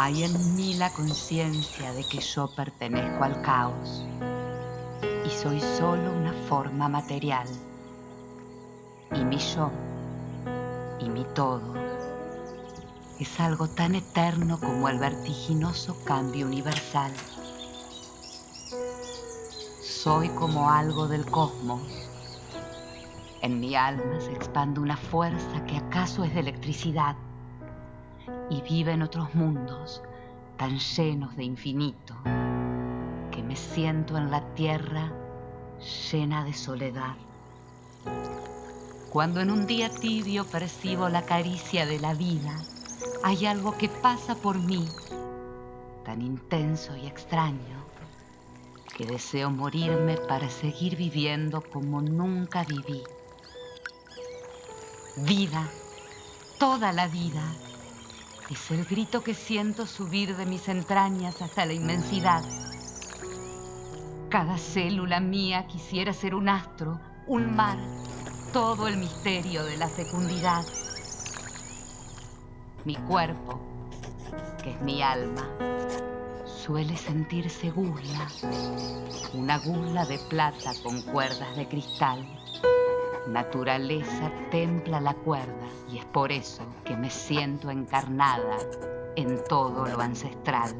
Hay en mí la conciencia de que yo pertenezco al caos y soy solo una forma material. Y mi yo y mi todo es algo tan eterno como el vertiginoso cambio universal. Soy como algo del cosmos. En mi alma se expande una fuerza que acaso es de electricidad y vive en otros mundos tan llenos de infinito que me siento en la tierra llena de soledad. Cuando en un día tibio percibo la caricia de la vida, hay algo que pasa por mí, tan intenso y extraño, que deseo morirme para seguir viviendo como nunca viví. Vida, toda la vida, es el grito que siento subir de mis entrañas hasta la inmensidad. Cada célula mía quisiera ser un astro, un mar, todo el misterio de la fecundidad. Mi cuerpo, que es mi alma, suele sentirse gusla, una gusla de plata con cuerdas de cristal. Naturaleza templa la cuerda y es por eso que me siento encarnada en todo lo ancestral.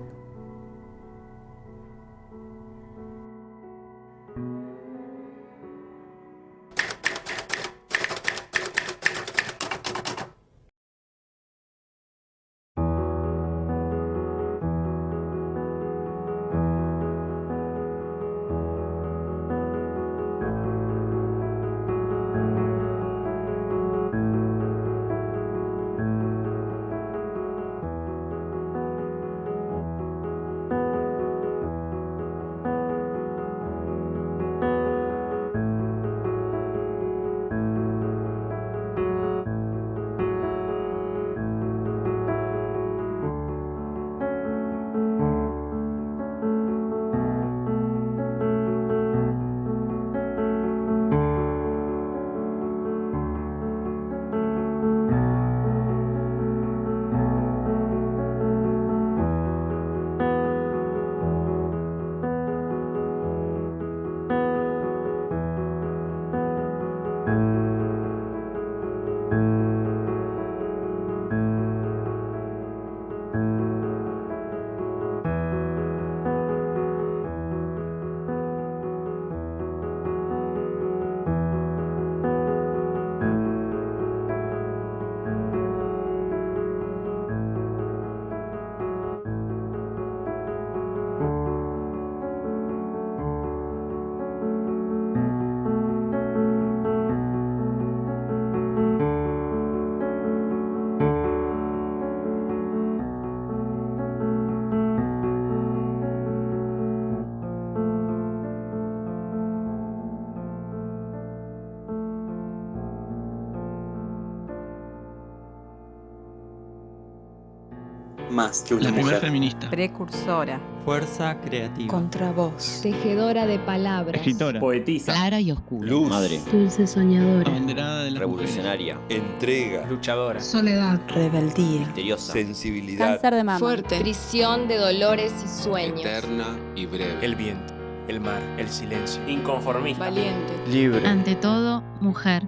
Más que una La primera mujer. feminista. Precursora. Fuerza creativa. Contravoz. Tejedora de palabras. Escritora. Poetisa. Clara y oscura. Luz. Madre. Dulce soñadora. Abanderada de las Revolucionaria. Entrega. Luchadora. Soledad. Rebeldía. Misteriosa. Sensibilidad. Cáncer de mama. Fuerte. Prisión de dolores y sueños. Eterna y breve. El viento. El mar. El silencio. Inconformista. Valiente. Libre. Ante todo, mujer.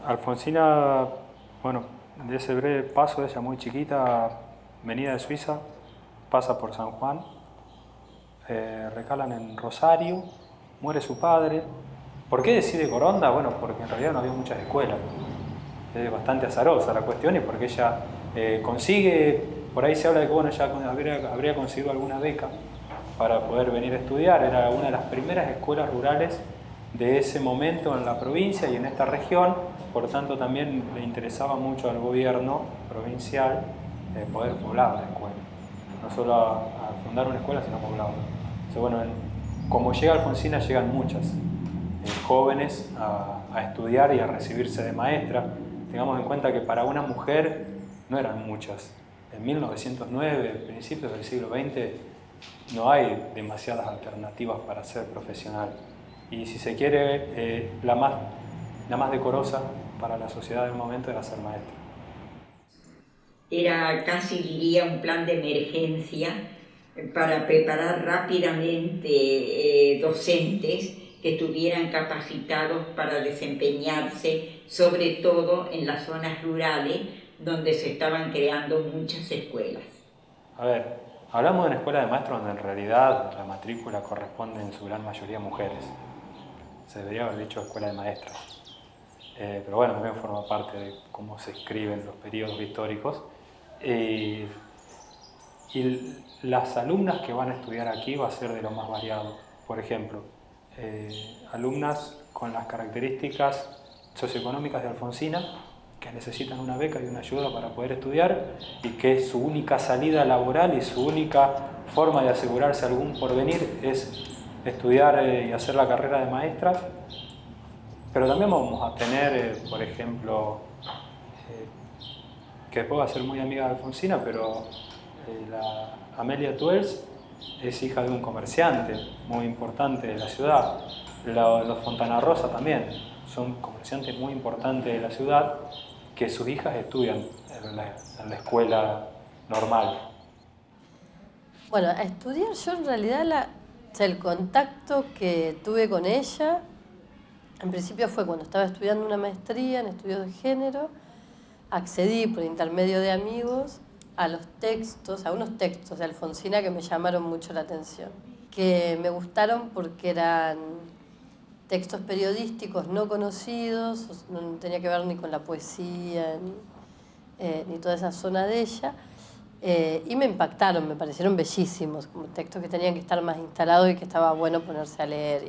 Alfonsina, bueno, de ese breve paso de ella muy chiquita, venida de Suiza, pasa por San Juan, recalan en Rosario, muere su padre. ¿Por qué decide Coronda? Bueno, porque en realidad no había muchas escuelas. Es bastante azarosa la cuestión y porque ella consigue, por ahí se habla de que bueno, ella habría conseguido alguna beca para poder venir a estudiar. Era una de las primeras escuelas rurales de ese momento en la provincia y en esta región, por tanto también le interesaba mucho al gobierno provincial poder poblar la escuela, no solo a fundar una escuela, sino poblarla. Entonces, bueno, como llega Alfonsina, llegan muchas jóvenes a estudiar y a recibirse de maestra. Tengamos en cuenta que para una mujer no eran muchas. En 1909, principios del siglo XX, no hay demasiadas alternativas para ser profesional. y si se quiere, la más decorosa para la sociedad del momento era ser maestra. Era casi, diría, un plan de emergencia para preparar rápidamente docentes que estuvieran capacitados para desempeñarse, sobre todo en las zonas rurales, donde se estaban creando muchas escuelas. A ver, hablamos de una escuela de maestros donde en realidad la matrícula corresponde en su gran mayoría a mujeres. Se debería haber dicho escuela de maestras. Pero bueno, también forma parte de cómo se escriben los periodos históricos. Y las alumnas que van a estudiar aquí va a ser de lo más variado. Por ejemplo, alumnas con las características socioeconómicas de Alfonsina, que necesitan una beca y una ayuda para poder estudiar y que su única salida laboral y su única forma de asegurarse algún porvenir es estudiar y hacer la carrera de maestra. Pero también vamos a tener, por ejemplo, que después va a ser muy amiga de Alfonsina, pero la Amelia Tuels es hija de un comerciante muy importante de la ciudad. Los Fontana Rosa también son comerciantes muy importantes de la ciudad que sus hijas estudian en la escuela normal. Bueno, a estudiar yo en realidad el contacto que tuve con ella, en principio fue cuando estaba estudiando una maestría en estudios de género, accedí por intermedio de amigos a unos textos de Alfonsina que me llamaron mucho la atención, que me gustaron porque eran textos periodísticos no conocidos, no tenía que ver ni con la poesía, ni toda esa zona de ella, y me impactaron, me parecieron bellísimos, como textos que tenían que estar más instalados y que estaba bueno ponerse a leer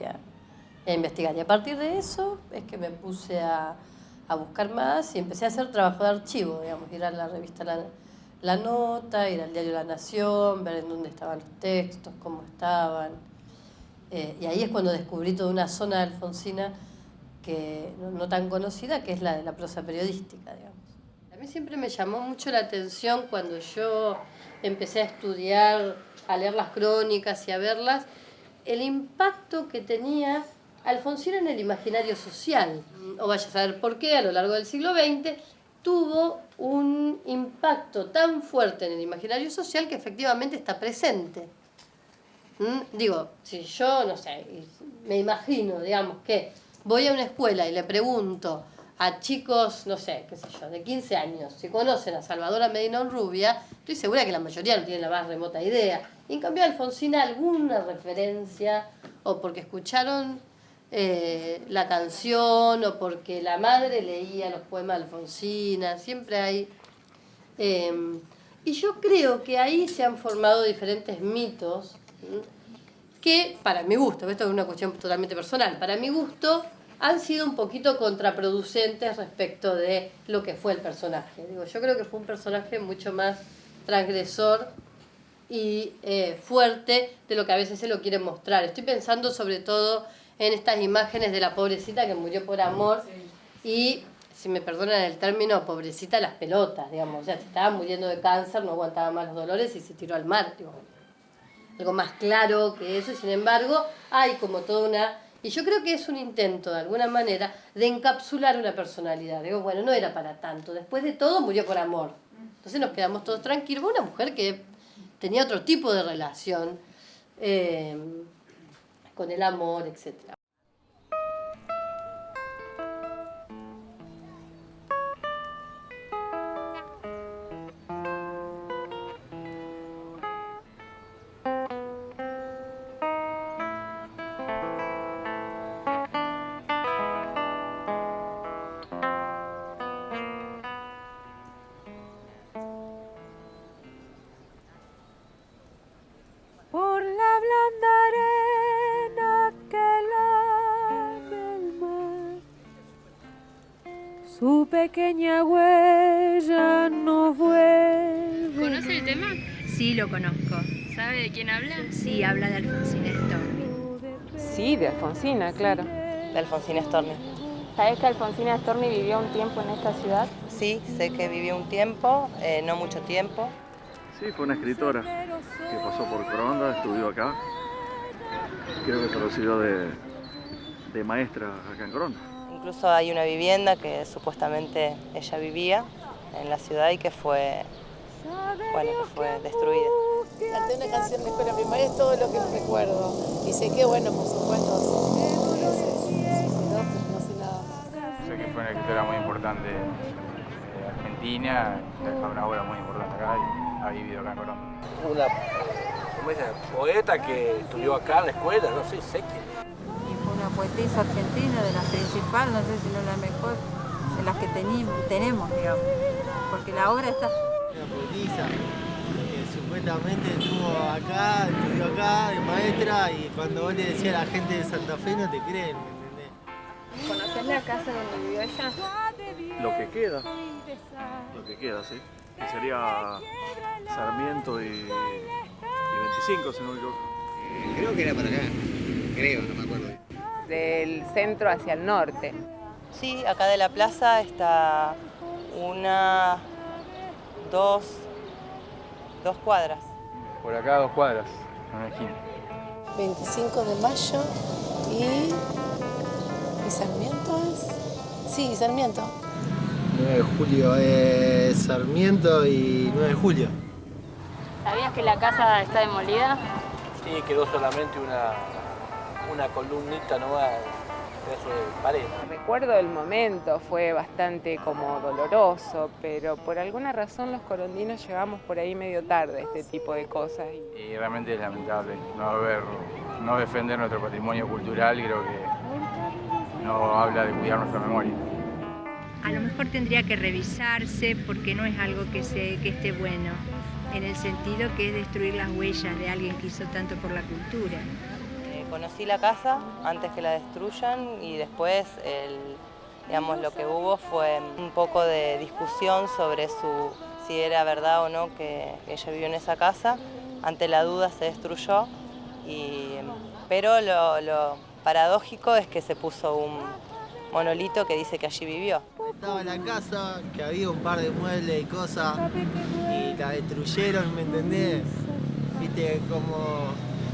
y a investigar. Y a partir de eso es que me puse a buscar más y empecé a hacer trabajo de archivo, digamos, ir a la revista La Nota, ir al diario La Nación, ver en dónde estaban los textos, cómo estaban. Y ahí es cuando descubrí toda una zona de Alfonsina que no tan conocida, que es la de la prosa periodística, digamos. A mí siempre me llamó mucho la atención cuando yo empecé a estudiar, a leer las crónicas y a verlas, el impacto que tenía Alfonsina en el imaginario social. O vaya a saber por qué, a lo largo del siglo XX, tuvo un impacto tan fuerte en el imaginario social que efectivamente está presente. Digo, si yo, no sé, me imagino, digamos, que voy a una escuela y le pregunto a chicos, no sé, qué sé yo, de 15 años, si conocen a Salvador Medina Onrubia, estoy segura que la mayoría no tiene la más remota idea. Y en cambio Alfonsina alguna referencia, o porque escucharon la canción, o porque la madre leía los poemas de Alfonsina, siempre hay. Y yo creo que ahí se han formado diferentes mitos que, para mi gusto, esto es una cuestión totalmente personal, para mi gusto han sido un poquito contraproducentes respecto de lo que fue el personaje. Digo, yo creo que fue un personaje mucho más transgresor y fuerte de lo que a veces se lo quiere mostrar. Estoy pensando sobre todo en estas imágenes de la pobrecita que murió por amor y, si me perdonan el término, pobrecita las pelotas, digamos. O sea, se estaba muriendo de cáncer, no aguantaba más los dolores y se tiró al mar. Digo, algo más claro que eso, y sin embargo hay como toda una... Y yo creo que es un intento, de alguna manera, de encapsular una personalidad. Digo, bueno, no era para tanto. Después de todo, murió por amor. Entonces nos quedamos todos tranquilos. Una mujer que tenía otro tipo de relación con el amor, etc. Por la blanda arena que lame el mar, su pequeña huella no vuelve. ¿Conoce el tema? Sí, lo conozco. ¿Sabe de quién habla? Sí, habla de Alfonsina Storni. Sí, de Alfonsina, claro. De Alfonsina Storni. ¿Sabés que Alfonsina Storni vivió un tiempo en esta ciudad? Sí, sé que vivió un tiempo, no mucho tiempo. Sí, fue una escritora que pasó por Coronda, estudió acá. Creo que se recibió de de maestra acá en Coronda. Incluso hay una vivienda que supuestamente ella vivía en la ciudad y que fue destruida. Canté una canción de escuela primaria, es todo lo que recuerdo. Y sé que, bueno, por supuesto, se suicidó, pero no sé nada más. Sé que fue una escritora muy importante argentina, dejó una obra muy importante acá y ha vivido acá en Coronda. Una poeta que estudió acá en la escuela, no sé que. Y fue una poetisa argentina, de las principales, no sé si no la mejor, de las que tenemos, digamos, porque la obra está... Una poetisa que supuestamente estudió acá, de maestra, y cuando vos le decías a la gente de Santa Fe no te creen, ¿me entendés? ¿Conocés la casa donde vivió ella? Lo que queda, sí. Que sería Sarmiento y 25, si no me equivoco. Creo que era para acá, no me acuerdo. Del centro hacia el norte. Sí, acá de la plaza está dos cuadras. Por acá 2 cuadras, en una esquina. 25 de mayo y Sarmiento es... Sí, Sarmiento. 9 de julio es Sarmiento y 9 de julio. ¿Sabías que la casa está demolida? Sí, quedó solamente una columnita nomás, pedazo de pared. Recuerdo el momento, fue bastante como doloroso, pero por alguna razón los corondinos llegamos por ahí medio tarde a este tipo de cosas. Y realmente es lamentable no defender nuestro patrimonio cultural, creo que no habla de cuidar nuestra memoria. A lo mejor tendría que revisarse porque no es algo que esté bueno, en el sentido que es destruir las huellas de alguien que hizo tanto por la cultura. Conocí la casa antes que la destruyan y después lo que hubo fue un poco de discusión sobre si era verdad o no que ella vivió en esa casa. Ante la duda se destruyó, pero lo paradójico es que se puso un monolito que dice que allí vivió. Estaba en la casa, que había un par de muebles y cosas, y la destruyeron, ¿me entendés? Viste, como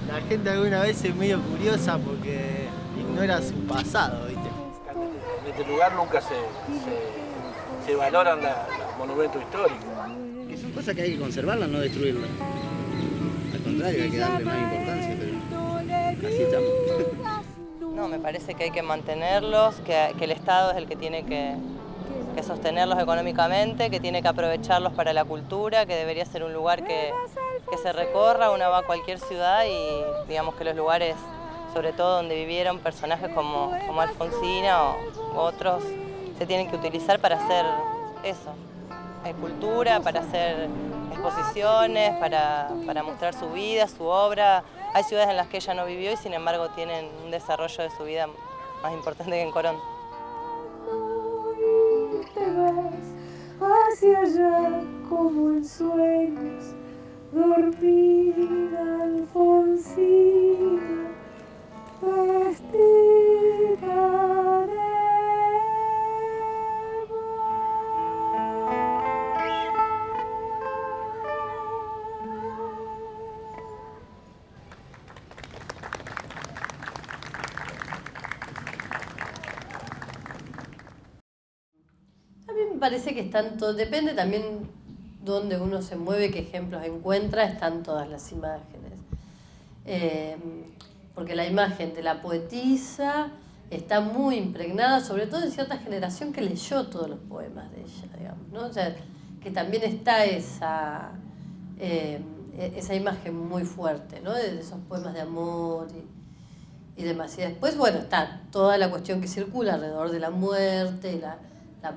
la gente alguna vez es medio curiosa porque ignora su pasado, ¿viste? En este lugar nunca se valoran los monumentos históricos. Que son cosas que hay que conservarlas, no destruirlas. Al contrario, hay que darle más importancia, pero así estamos. No, me parece que hay que mantenerlos, que el Estado es el que tiene que sostenerlos económicamente, que tiene que aprovecharlos para la cultura, que debería ser un lugar que se recorra, uno va a cualquier ciudad y digamos que los lugares, sobre todo donde vivieron personajes como Alfonsina o otros, se tienen que utilizar para hacer eso, cultura, para hacer exposiciones, para mostrar su vida, su obra. Hay ciudades en las que ella no vivió y sin embargo tienen un desarrollo de su vida más importante que en Coronda. Hacia allá como en sueños, dormida Alfonsina, vestida de Me parece que están todos, depende también dónde uno se mueve, qué ejemplos encuentra, están todas las imágenes. Porque la imagen de la poetisa está muy impregnada, sobre todo en cierta generación que leyó todos los poemas de ella, digamos, ¿no? O sea, que también está esa imagen muy fuerte, ¿no? De esos poemas de amor y demás. Y después, bueno, está toda la cuestión que circula alrededor de la muerte, la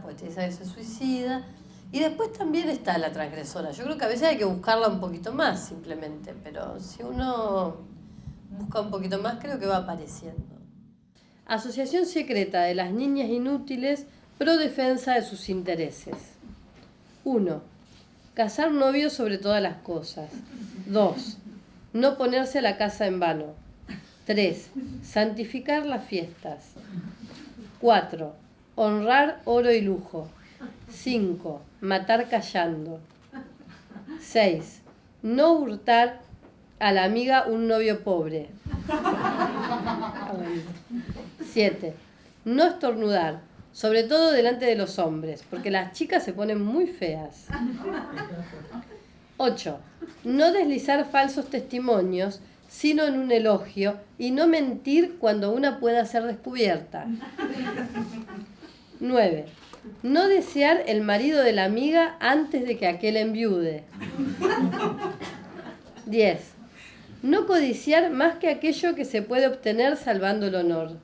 poetisa que se suicida, y después también está la transgresora. Yo creo que a veces hay que buscarla un poquito más simplemente, pero si uno busca un poquito más creo que va apareciendo. Asociación secreta de las niñas inútiles pro defensa de sus intereses. 1. Cazar novios sobre todas las cosas. 2. No ponerse a la casa en vano. 3. Santificar las fiestas. 4. Honrar oro y lujo. 5. Matar callando. 6. No hurtar a la amiga un novio pobre. 7. No estornudar, sobre todo delante de los hombres, porque las chicas se ponen muy feas. 8. No deslizar falsos testimonios, sino en un elogio, y no mentir cuando una pueda ser descubierta. 9. No desear el marido de la amiga antes de que aquel enviude. 10. No codiciar más que aquello que se puede obtener salvando el honor.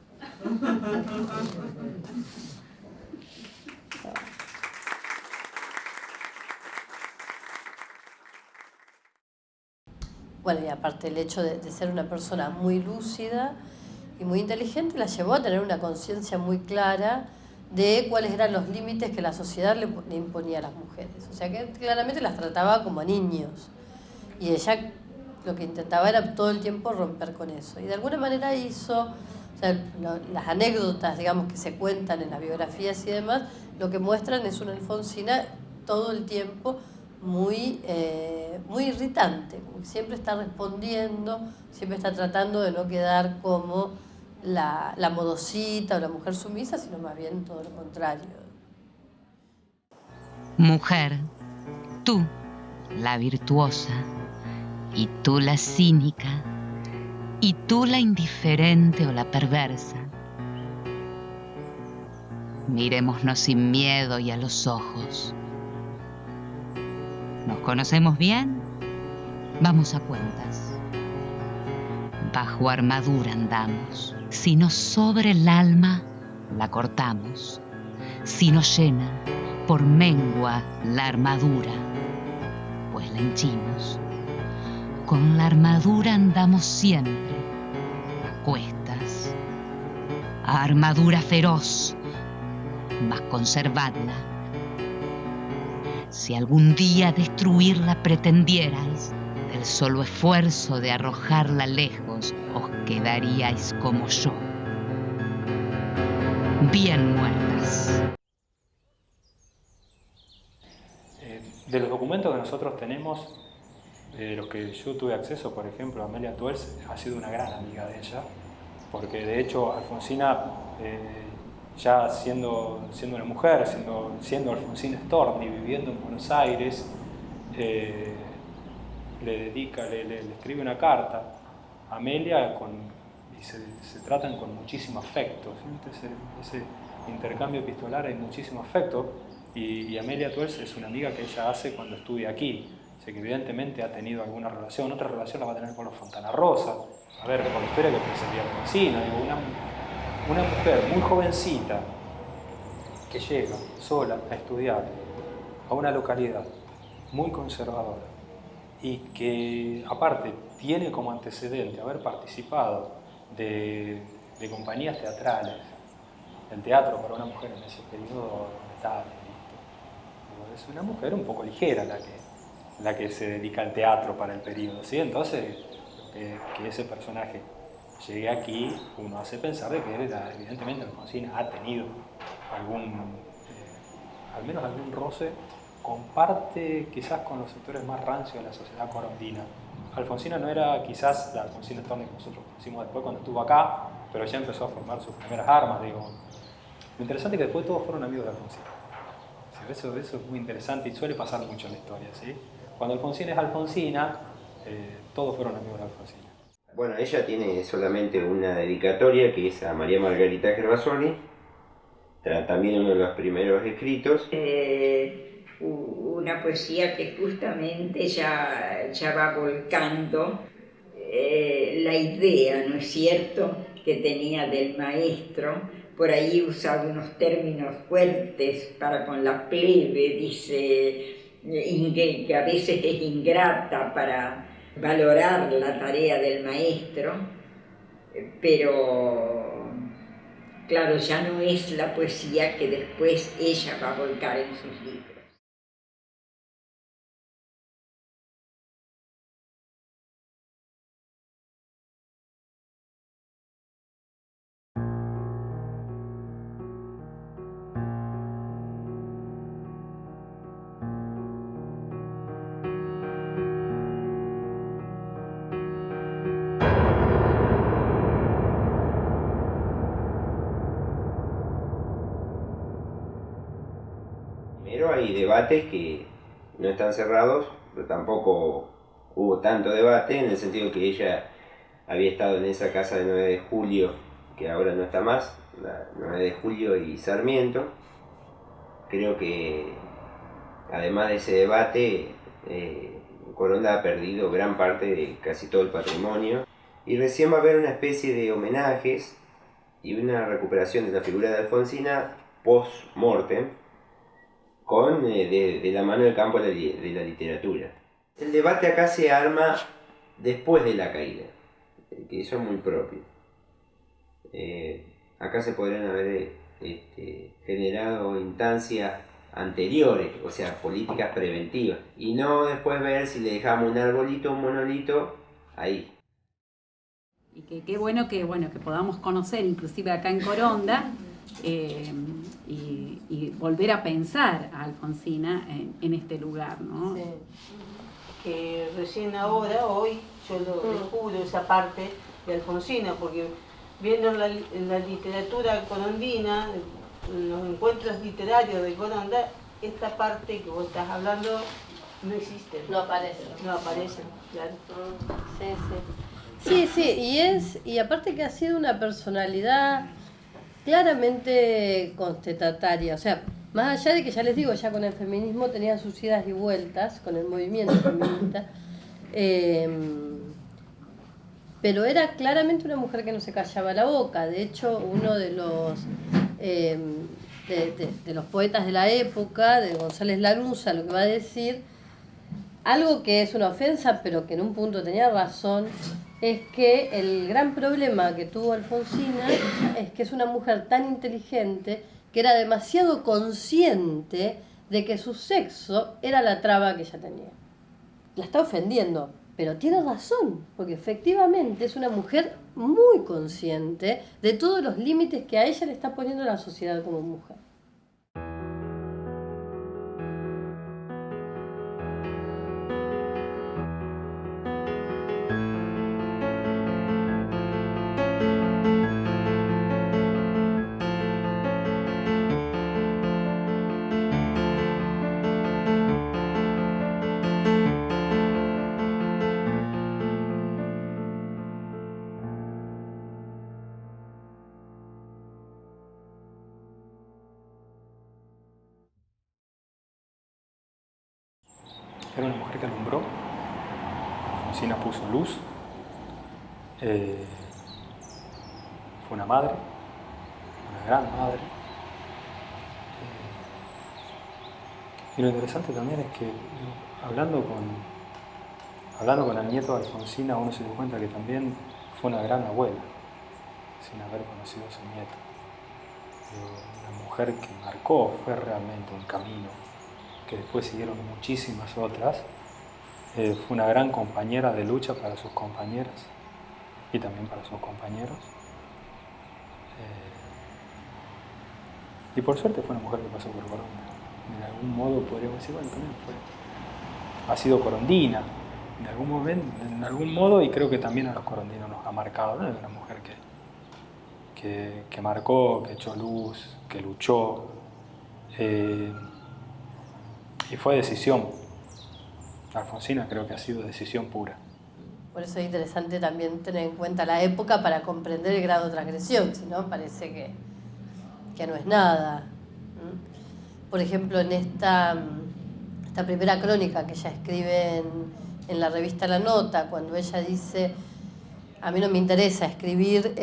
Bueno, y aparte el hecho de ser una persona muy lúcida y muy inteligente la llevó a tener una conciencia muy clara de cuáles eran los límites que la sociedad le imponía a las mujeres. O sea que claramente las trataba como a niños. Y ella lo que intentaba era todo el tiempo romper con eso. Y de alguna manera hizo, o sea, las anécdotas, digamos, que se cuentan en las biografías y demás, lo que muestran es una Alfonsina todo el tiempo muy irritante, siempre está respondiendo, siempre está tratando de no quedar como la modosita o la mujer sumisa, sino más bien todo lo contrario. Mujer, tú, la virtuosa, y tú la cínica, y tú la indiferente o la perversa. Mirémonos sin miedo y a los ojos. ¿Nos conocemos bien? Vamos a cuentas. Bajo armadura andamos. Si nos sobra el alma, la cortamos. Si nos llena, por mengua la armadura, pues la henchimos. Con la armadura andamos siempre, a cuestas. A armadura feroz, mas conservadla. Si algún día destruirla pretendierais, del solo esfuerzo de arrojarla lejos, os quedaríais como yo, bien muertas. De los documentos que nosotros tenemos, de los que yo tuve acceso, por ejemplo, Amelia Tuels ha sido una gran amiga de ella, porque de hecho Alfonsina, ya siendo una mujer, siendo Alfonsina Storni, viviendo en Buenos Aires, le escribe una carta a Amelia y se tratan con muchísimo afecto. Ese intercambio epistolar hay muchísimo afecto, y Amelia Tuels es una amiga que ella hace cuando estudia aquí. Sé que evidentemente ha tenido alguna relación, otra relación la va a tener con los Fontana Rosa, a ver, con la historia que precedía Alfonsina. Digo, una mujer muy jovencita que llega sola a estudiar a una localidad muy conservadora y que aparte tiene como antecedente haber participado de compañías teatrales. El teatro para una mujer en ese periodo estaba listo. Es una mujer un poco ligera la que se dedica al teatro para el periodo, ¿sí? Entonces, que ese personaje llegue aquí, uno hace pensar de que evidentemente Alfonsina ha tenido al menos algún roce, comparte quizás con los sectores más rancios de la sociedad corondina. Alfonsina no era quizás la Alfonsina Storni que nosotros conocimos después cuando estuvo acá, pero ya empezó a formar sus primeras armas, digo. Lo interesante es que después todos fueron amigos de Alfonsina. Eso es muy interesante y suele pasar mucho en la historia, ¿sí? Cuando Alfonsina es Alfonsina, todos fueron amigos de Alfonsina. Bueno, ella tiene solamente una dedicatoria que es a María Margarita Gervasoni, también uno de los primeros escritos. Una poesía que justamente ya va volcando la idea, ¿no es cierto?, que tenía del maestro. Por ahí usa unos términos fuertes para con la plebe, dice que a veces es ingrata para valorar la tarea del maestro, pero claro, ya no es la poesía que después ella va a volcar en sus libros. Primero hay debates que no están cerrados, pero tampoco hubo tanto debate en el sentido que ella había estado en esa casa de 9 de julio, que ahora no está más, la 9 de julio y Sarmiento. Creo que además de ese debate, Coronda ha perdido gran parte de casi todo el patrimonio y recién va a haber una especie de homenajes y una recuperación de la figura de Alfonsina post-mortem de la mano del campo de la literatura. El debate acá se arma después de la caída, que eso es muy propio. Acá se podrían haber generado instancias anteriores, o sea, políticas preventivas, y no después ver si le dejamos un arbolito, un monolito, ahí. Y qué bueno que podamos conocer, inclusive acá en Coronda, y volver a pensar a Alfonsina en este lugar, ¿no? Sí. Que recién ahora, hoy, yo lo descubro esa parte de Alfonsina, porque viendo en la literatura corondina, en los encuentros literarios de Coronda, esta parte que vos estás hablando no existe. No aparece. No aparece, claro. Sí, y aparte que ha sido una personalidad claramente contestataria, o sea, más allá de que ya les digo, ya con el feminismo tenía sus idas y vueltas, con el movimiento feminista, pero era claramente una mujer que no se callaba la boca. De hecho, uno de los de los poetas de la época, de González Larusa, lo que va a decir, algo que es una ofensa, pero que en un punto tenía razón, es que el gran problema que tuvo Alfonsina es que es una mujer tan inteligente que era demasiado consciente de que su sexo era la traba que ella tenía. La está ofendiendo, pero tiene razón, porque efectivamente es una mujer muy consciente de todos los límites que a ella le está poniendo la sociedad como mujer. Era una mujer que alumbró, Alfonsina puso luz, fue una madre, una gran madre. Y lo interesante también es que, hablando con el nieto de Alfonsina, uno se dio cuenta que también fue una gran abuela, sin haber conocido a su nieto. Una mujer que marcó, fue realmente un camino, que después siguieron muchísimas otras. Fue una gran compañera de lucha para sus compañeras y también para sus compañeros. Y por suerte fue una mujer que pasó por Coronda. De algún modo podríamos decir, bueno, también ha sido corondina, en algún modo, y creo que también a los corondinos nos ha marcado, ¿no? Una mujer que marcó, que echó luz, que luchó. Y fue decisión. Alfonsina creo que ha sido decisión pura. Por eso es interesante también tener en cuenta la época para comprender el grado de transgresión, si no parece que no es nada. Por ejemplo, en esta primera crónica que ella escribe en la revista La Nota, cuando ella dice: a mí no me interesa escribir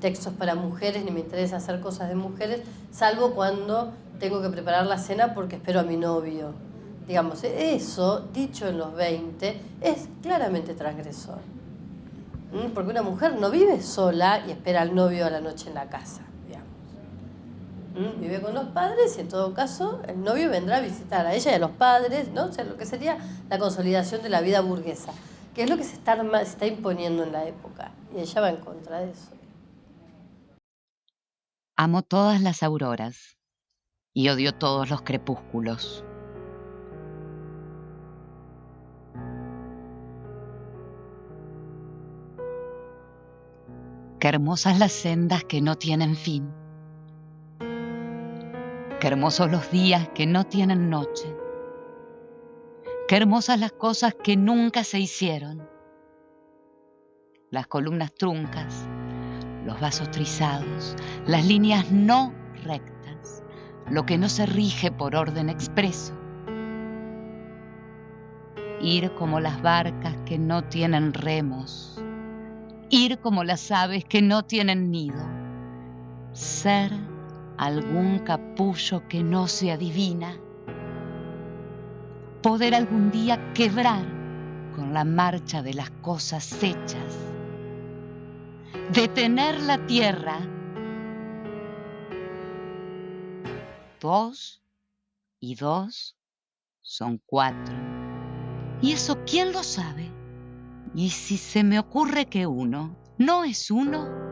textos para mujeres, ni me interesa hacer cosas de mujeres, salvo cuando tengo que preparar la cena porque espero a mi novio. Digamos, eso, dicho en los 20, es claramente transgresor. Porque una mujer no vive sola y espera al novio a la noche en la casa, digamos. Vive con los padres y en todo caso el novio vendrá a visitar a ella y a los padres, ¿no? O sea, lo que sería la consolidación de la vida burguesa, que es lo que se está imponiendo en la época. Y ella va en contra de eso. Amo todas las auroras y odio todos los crepúsculos. Qué hermosas las sendas que no tienen fin. Qué hermosos los días que no tienen noche. Qué hermosas las cosas que nunca se hicieron. Las columnas truncas, los vasos trizados, las líneas no rectas, lo que no se rige por orden expreso. Ir como las barcas que no tienen remos, ir como las aves que no tienen nido, ser algún capullo que no se adivina, poder algún día quebrar con la marcha de las cosas hechas, detener la tierra. 2 y 2 son 4. ¿Y eso quién lo sabe? ¿Y si se me ocurre que 1 no es 1?